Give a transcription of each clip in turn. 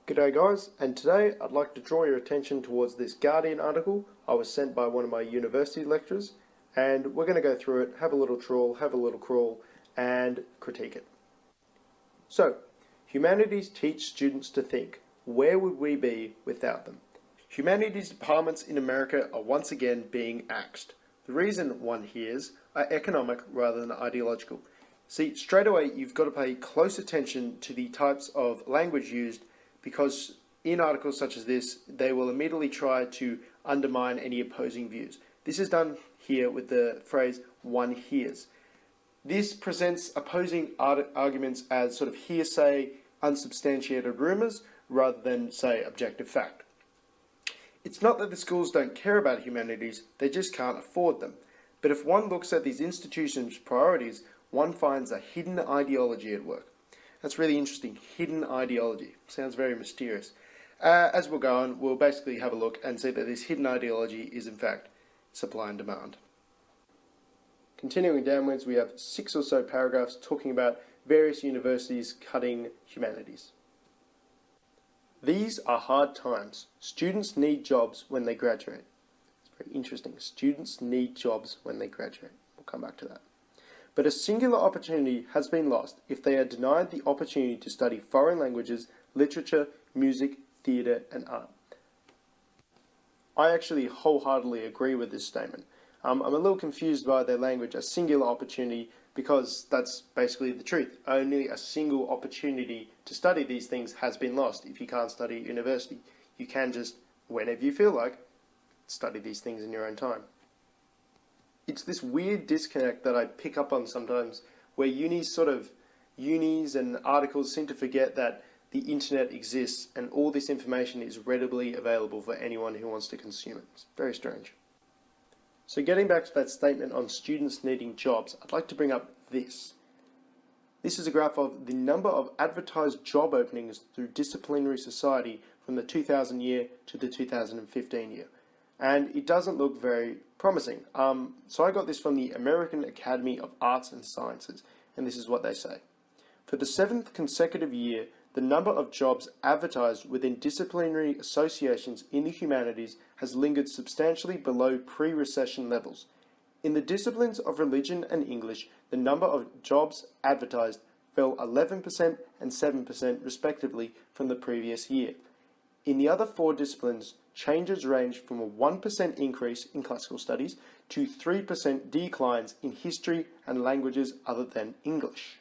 G'day guys, and today I'd like to draw your attention towards this Guardian article I was sent by one of my university lecturers, and we're going to go through it, have a little trawl, have a little crawl, and critique it. So, humanities teach students to think. Where would we be without them? Humanities departments in America are once again being axed. The reason one hears are economic rather than ideological. See, straight away you've got to pay close attention to the types of language used, because in articles such as this, they will immediately try to undermine any opposing views. This is done here with the phrase, one hears. This presents opposing arguments as sort of hearsay, unsubstantiated rumours, rather than, say, objective fact. It's not that the schools don't care about humanities, they just can't afford them. But if one looks at these institutions' priorities, one finds a hidden ideology at work. That's really interesting. Hidden ideology. Sounds very mysterious. As we'll go on, we'll basically have a look and see that this hidden ideology is in fact supply and demand. Continuing downwards, we have 6 or so paragraphs talking about various universities cutting humanities. These are hard times. Students need jobs when they graduate. It's very interesting. Students need jobs when they graduate. We'll come back to that. But a singular opportunity has been lost if they are denied the opportunity to study foreign languages, literature, music, theatre, and art. I actually wholeheartedly agree with this statement. I'm a little confused by their language, a singular opportunity, because that's basically the truth. Only a single opportunity to study these things has been lost if you can't study at university. You can just, whenever you feel like, study these things in your own time. It's this weird disconnect that I pick up on sometimes, where unis and articles seem to forget that the internet exists and all this information is readily available for anyone who wants to consume it. It's very strange. So getting back to that statement on students needing jobs, I'd like to bring up this. This is a graph of the number of advertised job openings through disciplinary society from the 2000 year to the 2015 year. And it doesn't look very promising. So I got this from the American Academy of Arts and Sciences, and this is what they say. For the 7th consecutive year, the number of jobs advertised within disciplinary associations in the humanities has lingered substantially below pre-recession levels. In the disciplines of religion and English, the number of jobs advertised fell 11% and 7% respectively from the previous year. In the other 4 disciplines, changes range from a 1% increase in classical studies to 3% declines in history and languages other than English.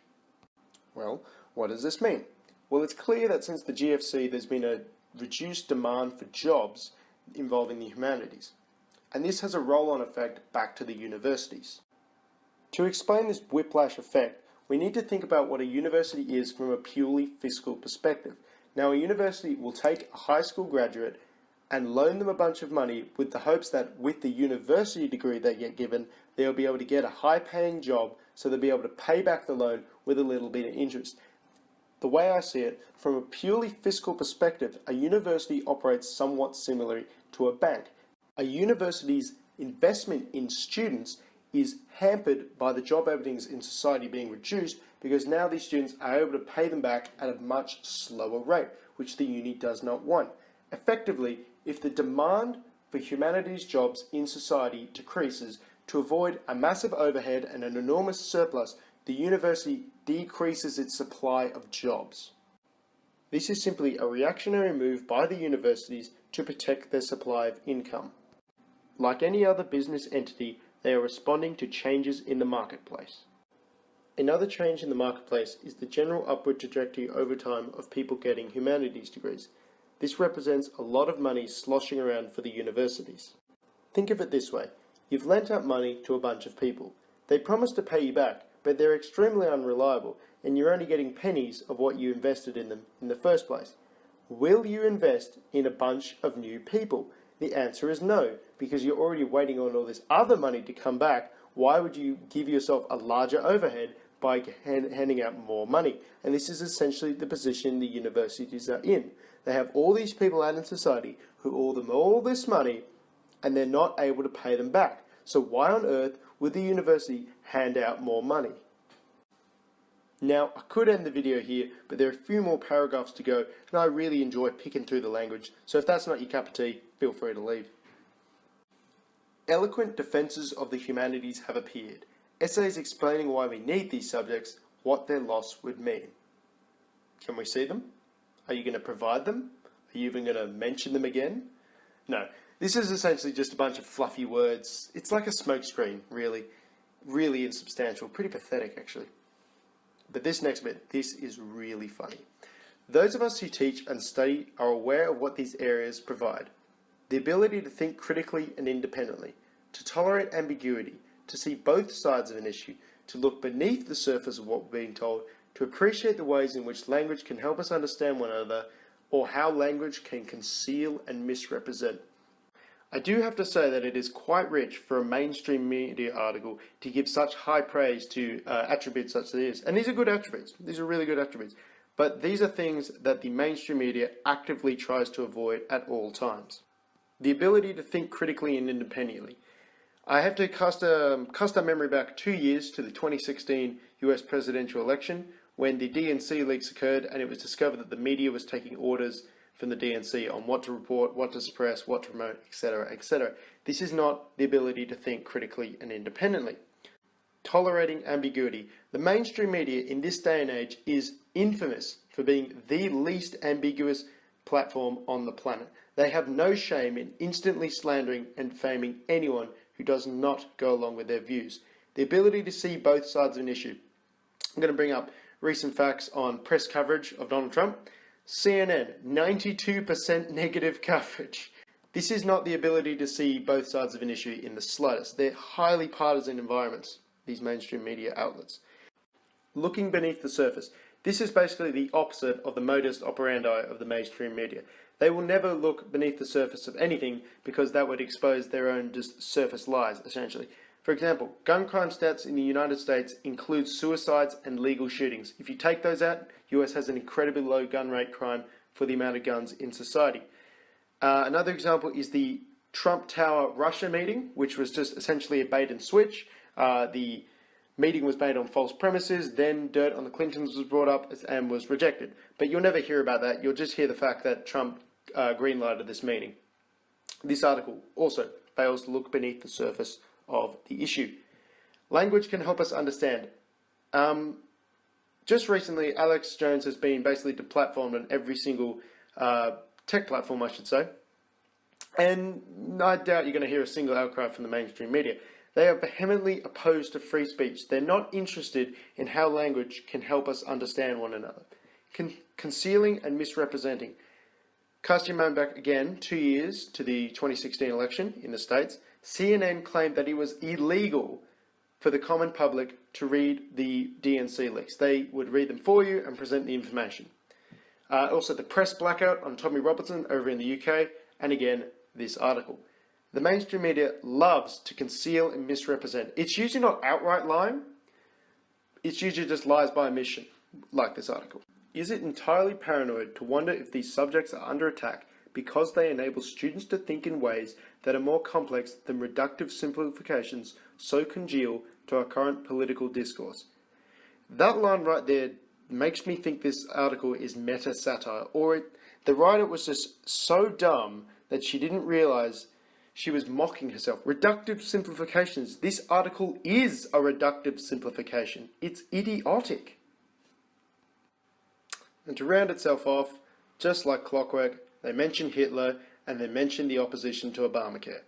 Well, what does this mean? Well, it's clear that since the GFC there's been a reduced demand for jobs involving the humanities. And this has a roll-on effect back to the universities. To explain this whiplash effect, we need to think about what a university is from a purely fiscal perspective. Now, a university will take a high school graduate and loan them a bunch of money with the hopes that with the university degree they get given, they'll be able to get a high-paying job, so they'll be able to pay back the loan with a little bit of interest. The way I see it, from a purely fiscal perspective, a university operates somewhat similarly to a bank. A university's investment in students is hampered by the job openings in society being reduced, because now these students are able to pay them back at a much slower rate, which the uni does not want. Effectively, if the demand for humanities jobs in society decreases, to avoid a massive overhead and an enormous surplus, the university decreases its supply of jobs. This is simply a reactionary move by the universities to protect their supply of income. Like any other business entity, they are responding to changes in the marketplace. Another change in the marketplace is the general upward trajectory over time of people getting humanities degrees. This represents a lot of money sloshing around for the universities. Think of it this way. You've lent out money to a bunch of people. They promise to pay you back, but they're extremely unreliable, and you're only getting pennies of what you invested in them in the first place. Will you invest in a bunch of new people? The answer is no, because you're already waiting on all this other money to come back. Why would you give yourself a larger overhead by handing out more money? And this is essentially the position the universities are in. They have all these people out in society who owe them all this money, and they're not able to pay them back. So why on earth would the university hand out more money? Now, I could end the video here, but there are a few more paragraphs to go, and I really enjoy picking through the language, so if that's not your cup of tea, feel free to leave. Eloquent defences of the humanities have appeared. Essays explaining why we need these subjects, what their loss would mean. Can we see them? Are you going to provide them? Are you even going to mention them again? No. This is essentially just a bunch of fluffy words. It's like a smokescreen, really. Really insubstantial. Pretty pathetic, actually. But this next bit, this is really funny. Those of us who teach and study are aware of what these areas provide. The ability to think critically and independently, to tolerate ambiguity, to see both sides of an issue, to look beneath the surface of what we're being told, to appreciate the ways in which language can help us understand one another, or how language can conceal and misrepresent. I do have to say that it is quite rich for a mainstream media article to give such high praise to attributes such as this. And these are good attributes. These are really good attributes. But these are things that the mainstream media actively tries to avoid at all times. The ability to think critically and independently. I have to cast our memory back 2 years to the 2016 US presidential election when the DNC leaks occurred and it was discovered that the media was taking orders from the DNC on what to report, what to suppress, what to promote, etc., etc. This is not the ability to think critically and independently. Tolerating ambiguity. The mainstream media in this day and age is infamous for being the least ambiguous platform on the planet. They have no shame in instantly slandering and defaming anyone who does not go along with their views. The ability to see both sides of an issue. I'm going to bring up recent facts on press coverage of Donald Trump. CNN, 92% negative coverage. This is not the ability to see both sides of an issue in the slightest. They're highly partisan environments, these mainstream media outlets. Looking beneath the surface. This is basically the opposite of the modus operandi of the mainstream media. They will never look beneath the surface of anything because that would expose their own just surface lies, essentially. For example, gun crime stats in the United States include suicides and legal shootings. If you take those out, US has an incredibly low gun rate crime for the amount of guns in society. Another example is the Trump Tower Russia meeting, which was just essentially a bait and switch. The meeting was made on false premises, then dirt on the Clintons was brought up and was rejected. But you'll never hear about that. You'll just hear the fact that Trump greenlighted this meeting. This article also fails to look beneath the surface of the issue. Language can help us understand. Just recently, Alex Jones has been basically deplatformed on every single tech platform, I should say. And I doubt you're going to hear a single outcry from the mainstream media. They are vehemently opposed to free speech. They're not interested in how language can help us understand one another. Concealing and misrepresenting. Cast your mind back again 2 years to the 2016 election in the States. CNN claimed that it was illegal for the common public to read the DNC leaks. They would read them for you and present the information. Also, the press blackout on Tommy Robinson over in the UK, and again, this article. The mainstream media loves to conceal and misrepresent. It's usually not outright lying. It's usually just lies by omission, like this article. Is it entirely paranoid to wonder if these subjects are under attack because they enable students to think in ways that are more complex than reductive simplifications so congeal to our current political discourse? That line right there makes me think this article is meta-satire, or the writer was just so dumb that she didn't realize she was mocking herself. Reductive simplifications. This article is a reductive simplification. It's idiotic. And to round itself off, just like clockwork, they mention Hitler and they mention the opposition to Obamacare.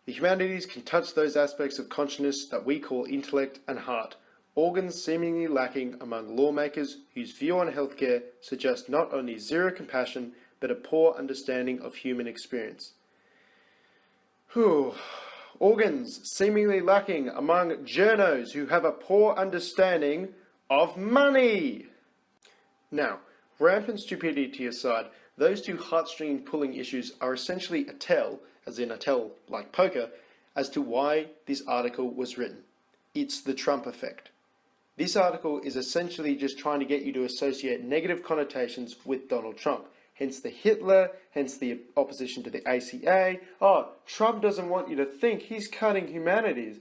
The humanities can touch those aspects of consciousness that we call intellect and heart, organs seemingly lacking among lawmakers whose view on healthcare suggests not only zero compassion, but a poor understanding of human experience. Organs seemingly lacking among journos who have a poor understanding of money. Now, rampant stupidity aside, those two heartstring pulling issues are essentially a tell, as in a tell like poker, as to why this article was written. It's the Trump effect. This article is essentially just trying to get you to associate negative connotations with Donald Trump. Hence the Hitler, hence the opposition to the ACA. Oh, Trump doesn't want you to think, he's cutting humanities.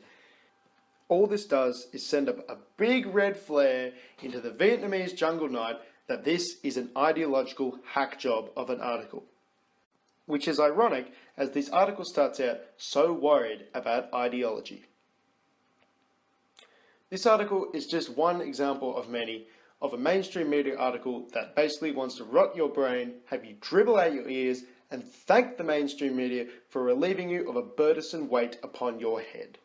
all this does is send up a big red flare into the Vietnamese jungle night that this is an ideological hack job of an article. Which is ironic, as this article starts out so worried about ideology. This article is just one example of many of a mainstream media article that basically wants to rot your brain, have you dribble out your ears, and thank the mainstream media for relieving you of a burdensome weight upon your head.